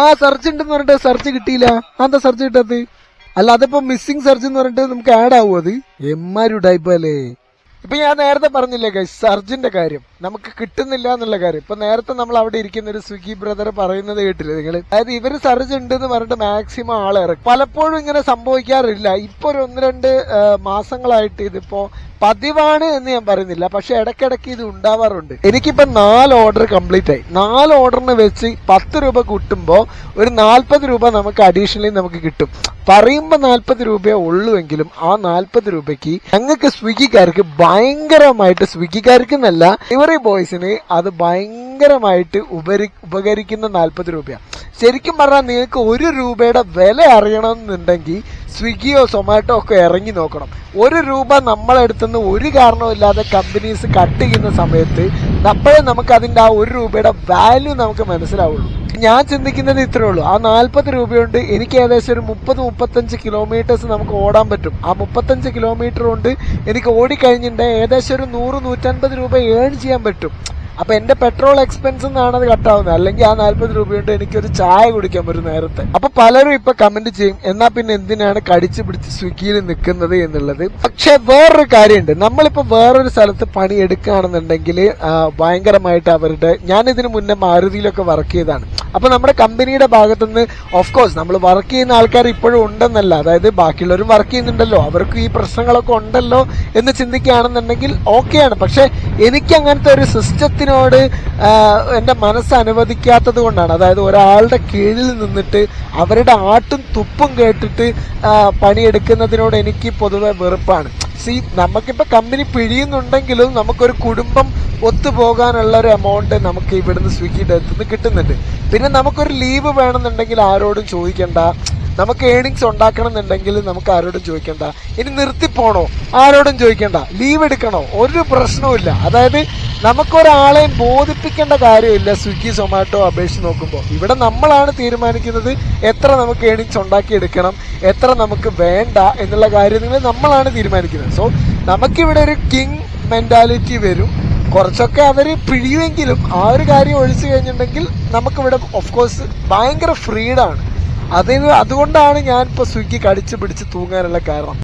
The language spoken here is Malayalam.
ആ സെർച്ച് ഉണ്ടെന്ന് പറഞ്ഞിട്ട് സെർച്ച് കിട്ടിയില്ല. എന്താ സെർച്ച് കിട്ടാത്തത്? അല്ല അതിപ്പോ മിസ്സിംഗ് സെർച്ച് എന്ന് പറഞ്ഞിട്ട് നമുക്ക് ആഡ് ആവും. അത് എമ്മാരും ടൈപ്പ് അല്ലേ. ഇപ്പൊ ഞാൻ നേരത്തെ പറഞ്ഞില്ലേ ഗൈസ്, സർജിന്റെ കാര്യം നമുക്ക് കിട്ടുന്നില്ല എന്നുള്ള കാര്യം. ഇപ്പൊ നേരത്തെ നമ്മൾ അവിടെ ഇരിക്കുന്ന ഒരു സ്വിഗ്ഗി ബ്രദർ പറയുന്നത് കേട്ടില്ലേ നിങ്ങൾ? അതായത് ഇവര് സർജ് ഉണ്ട് എന്ന് പറഞ്ഞിട്ട് മാക്സിമം ആളിറക്കും. പലപ്പോഴും ഇങ്ങനെ സംഭവിക്കാറില്ല. ഇപ്പൊ ഒരു 1-2 മാസങ്ങളായിട്ട് ഇതിപ്പോ പതിവാണ് എന്ന് ഞാൻ പറയുന്നില്ല, പക്ഷെ ഇടയ്ക്കിടയ്ക്ക് ഇത് ഉണ്ടാവാറുണ്ട്. എനിക്കിപ്പോ 4 ഓർഡർ കംപ്ലീറ്റ് ആയി. 4 ഓർഡറിന് വെച്ച് 10 രൂപ കൂട്ടുമ്പോ ഒരു 40 രൂപ നമുക്ക് അഡീഷണലി നമുക്ക് കിട്ടും. പറയുമ്പോ 40 രൂപയെ ഉള്ളുവെങ്കിലും ആ 40 രൂപയ്ക്ക് ഞങ്ങൾക്ക് സ്വിഗ്ഗിക്കാർക്ക് ഭയങ്കരമായിട്ട്, സ്വിഗ്ഗിക്കാർക്ക് എന്നല്ല ഡെലിവറി ബോയ്സിന് അത് ഭയങ്കരമായിട്ട് ഉപകരിക്കുന്ന 40 രൂപയാണ്. ശരിക്കും പറഞ്ഞാൽ നിങ്ങൾക്ക് 1 രൂപയുടെ വില അറിയണമെന്നുണ്ടെങ്കിൽ സ്വിഗ്ഗിയോ സൊമാറ്റോ ഒക്കെ ഇറങ്ങി നോക്കണം. 1 രൂപ നമ്മളെടുത്തുനിന്ന് ഒരു കാരണവുമില്ലാതെ കമ്പനീസ് കട്ട് ചെയ്യുന്ന സമയത്ത് അപ്പോഴേ നമുക്ക് അതിന്റെ ആ 1 രൂപയുടെ വാല്യൂ നമുക്ക് മനസ്സിലാവുള്ളൂ. ഞാൻ ചിന്തിക്കുന്നത് ഇത്രേ ഉള്ളൂ. ആ 40 രൂപയുണ്ട് എനിക്ക് ഏകദേശം ഒരു 30-35 കിലോമീറ്റേഴ്സ് നമുക്ക് ഓടാൻ പറ്റും. ആ 35 കിലോമീറ്റർ കൊണ്ട് എനിക്ക് ഓടിക്കഴിഞ്ഞിട്ടുണ്ടെങ്കിൽ ഏകദേശം ഒരു 100-150 രൂപ ഏൺ ചെയ്യാൻ പറ്റും. അപ്പൊ എന്റെ പെട്രോൾ എക്സ്പെൻസ് എന്നാണ് അത് കട്ടാവുന്നത്. അല്ലെങ്കിൽ ആ 40 രൂപയുണ്ട് എനിക്കൊരു ചായ കുടിക്കാൻ പറ്റും നേരത്തെ. അപ്പൊ പലരും ഇപ്പൊ കമന്റ് ചെയ്യും, എന്നാ പിന്നെ എന്തിനാണ് കടിച്ചു പിടിച്ച് സ്വിഗ്ഗിയിൽ നിൽക്കുന്നത് എന്നുള്ളത്. പക്ഷെ വേറൊരു കാര്യമുണ്ട്, നമ്മളിപ്പോ വേറൊരു സ്ഥലത്ത് പണി എടുക്കുകയാണെന്നുണ്ടെങ്കിൽ ഭയങ്കരമായിട്ട് അവരുടെ, ഞാൻ ഇതിനു മുന്നേ മാരുതിയിലൊക്കെ വർക്ക് ചെയ്താണ്. അപ്പൊ നമ്മുടെ കമ്പനിയുടെ ഭാഗത്തുനിന്ന് ഓഫ് കോഴ്സ് നമ്മൾ വർക്ക് ചെയ്യുന്ന ആൾക്കാർ ഇപ്പോഴും ഉണ്ടെന്നല്ല, അതായത് ബാക്കിയുള്ളവരും വർക്ക് ചെയ്യുന്നുണ്ടല്ലോ, അവർക്ക് ഈ പ്രശ്നങ്ങളൊക്കെ ഉണ്ടല്ലോ എന്ന് ചിന്തിക്കുകയാണെന്നുണ്ടെങ്കിൽ ഓക്കെയാണ്. പക്ഷെ എനിക്ക് അങ്ങനത്തെ ഒരു സിസ്റ്റത്തിനോട് എന്റെ മനസ്സ് അനുവദിക്കാത്തത് കൊണ്ടാണ്. അതായത് ഒരാളുടെ കീഴിൽ നിന്നിട്ട് അവരുടെ ആട്ടും തുപ്പും കേട്ടിട്ട് പണിയെടുക്കുന്നതിനോട് എനിക്ക് പൊതുവെ വെറുപ്പാണ്. നമുക്കിപ്പോ കമ്പനി പിഴിയുന്നുണ്ടെങ്കിലും നമുക്കൊരു കുടുംബം ഒത്തുപോകാനുള്ള ഒരു എമൗണ്ട് നമുക്ക് ഇവിടുന്ന് സ്വിഗ്ഗിയുടെ അടുത്തുനിന്ന് കിട്ടുന്നുണ്ട്. പിന്നെ നമുക്കൊരു ലീവ് വേണമെന്നുണ്ടെങ്കിൽ ആരോടും ചോദിക്കണ്ട. നമുക്ക് ഏണിങ്സ് ഉണ്ടാക്കണം എന്നുണ്ടെങ്കിൽ നമുക്ക് ആരോടും ചോദിക്കണ്ട. ഇനി നിർത്തിപ്പോണോ ആരോടും ചോദിക്കണ്ട. ലീവ് എടുക്കണോ ഒരു പ്രശ്നവുമില്ല. അതായത് നമുക്കൊരാളെയും ബോധിപ്പിക്കേണ്ട കാര്യമില്ല. സ്വിഗ്ഗി സൊമാറ്റോ അപേക്ഷിച്ച് നോക്കുമ്പോൾ ഇവിടെ നമ്മളാണ് തീരുമാനിക്കുന്നത് എത്ര നമുക്ക് ഏണിങ്സ് ഉണ്ടാക്കിയെടുക്കണം, എത്ര നമുക്ക് വേണ്ട എന്നുള്ള കാര്യങ്ങൾ നമ്മളാണ് തീരുമാനിക്കുന്നത്. സോ നമുക്കിവിടെ ഒരു കിങ് മെന്റാലിറ്റി വരും. കുറച്ചൊക്കെ അവര് പിഴിയുമെങ്കിലും ആ ഒരു കാര്യം ഒഴിച്ചു കഴിഞ്ഞിട്ടുണ്ടെങ്കിൽ നമുക്കിവിടെ ഓഫ് കോഴ്സ് ഭയങ്കര ഫ്രീഡാണ്. അതുകൊണ്ടാണ് ഞാൻ ഇപ്പോൾ സ്വിഗ്ഗി കടിച്ചു പിടിച്ച് തൂങ്ങാനുള്ള കാരണം.